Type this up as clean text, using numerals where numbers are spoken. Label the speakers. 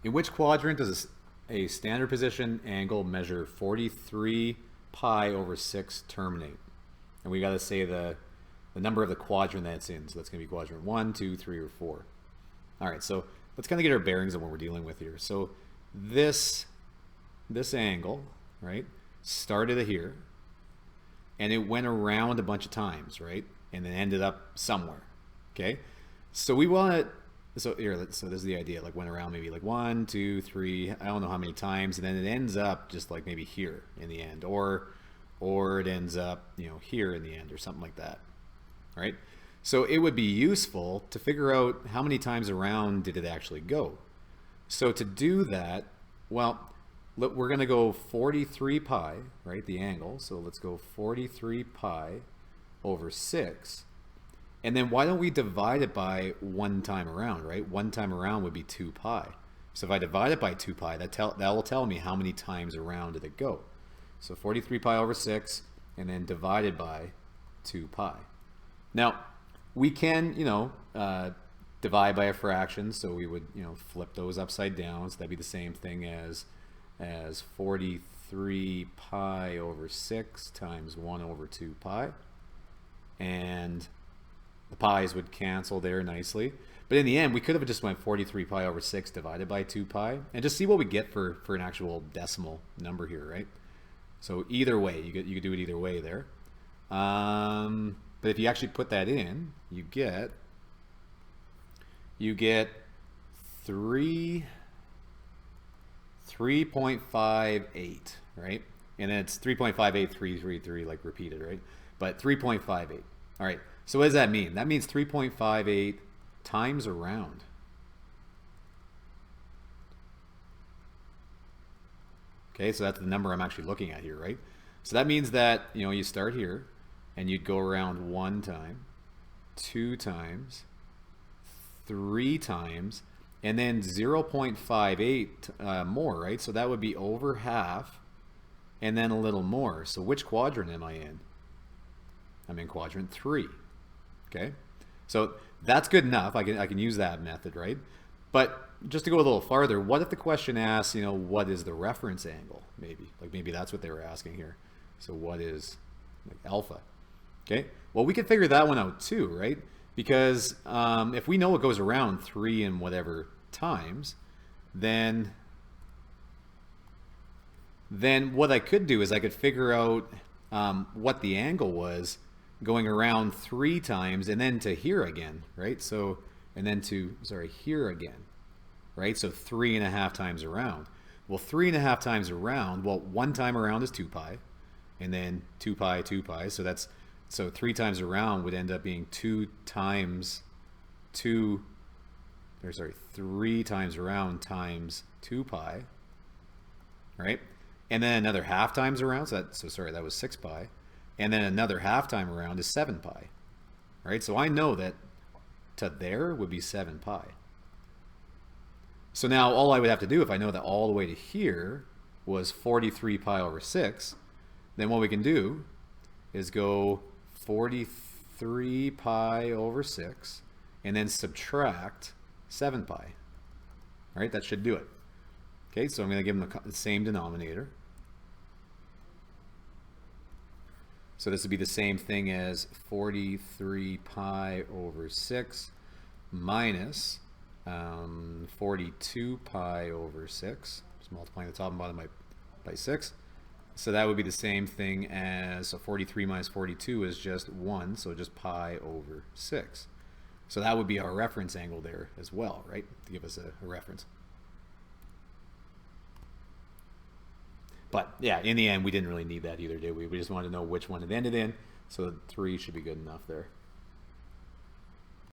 Speaker 1: In which quadrant does a standard position angle measure 43 pi over 6 terminate? And we got to say the number of the quadrant that's in. So that's going to be quadrant 1, 2, 3, or 4. All right, so let's kind of get our bearings on what we're dealing with here. So this angle, right, started here, and it went around a bunch of times, right, and then ended up somewhere. Okay, so we want to, so this is the idea, like went around maybe like 1, 2, 3, I don't know how many times, and then it ends up just like maybe here in the end, or it ends up, you know, here in the end, or something like that, right? So it would be useful to figure out how many times around did it actually go. So to do that, well, look, we're going to go 43 pi, right, the angle. So let's go 43 pi over 6. And then why don't we divide it by one time around, right? One time around would be 2 pi. So if I divide it by 2 pi, that will tell me how many times around did it go. So 43 pi over 6, and then divided by 2 pi. Now, we can, you know, divide by a fraction, so we would, you know, flip those upside down. So that'd be the same thing as 43 pi over 6 times 1 over 2 pi. And the pi's would cancel there nicely. But in the end, we could have just went 43 pi over 6 divided by 2 pi, and just see what we get for an actual decimal number here, right? So either way, you could do it either way there. But if you actually put that in, you get 3.58, right? And then it's 3.58333 like repeated, right? But 3.58. All right. So what does that mean? That means 3.58 times around. Okay, so that's the number I'm actually looking at here, right? So that means that, you know, you start here and you'd go around 1 time, 2 times, 3 times, and then 0.58 more, right? So that would be over half, and then a little more. So which quadrant am I in? I'm in quadrant 3. Okay, so that's good enough. I can use that method, right? But just to go a little farther, what if the question asks, you know, what is the reference angle? Maybe that's what they were asking here. So what is like alpha? Okay, well, we could figure that one out too, right? Because if we know it goes around 3 and whatever times, then what I could do is I could figure out what the angle was going around 3 times and then to here again, right? So, and then to, sorry, here again, right? So 3.5 times around. Well, 3.5 times around, well, 1 time around is 2 pi, and then 2 pi, 2 pi. So that's, so 3 times around would end up being 3 times around times 2 pi, right? And then another half times around, so that was 6 pi. And then another half time around is 7 pi, right? So I know that to there would be 7 pi. So now all I would have to do, if I know that all the way to here was 43 pi over 6, then what we can do is go 43 pi over 6 and then subtract 7 pi. All right, that should do it. Okay, so I'm going to give them the same denominator. So this would be the same thing as 43 pi over 6 minus 42 pi over 6. Just multiplying the top and bottom by 6. So that would be the same thing as, so 43 minus 42 is just 1, so just pi over 6. So that would be our reference angle there as well, right? To give us a reference. But yeah, in the end, we didn't really need that either, did we? We just wanted to know which one it ended in, so 3 should be good enough there.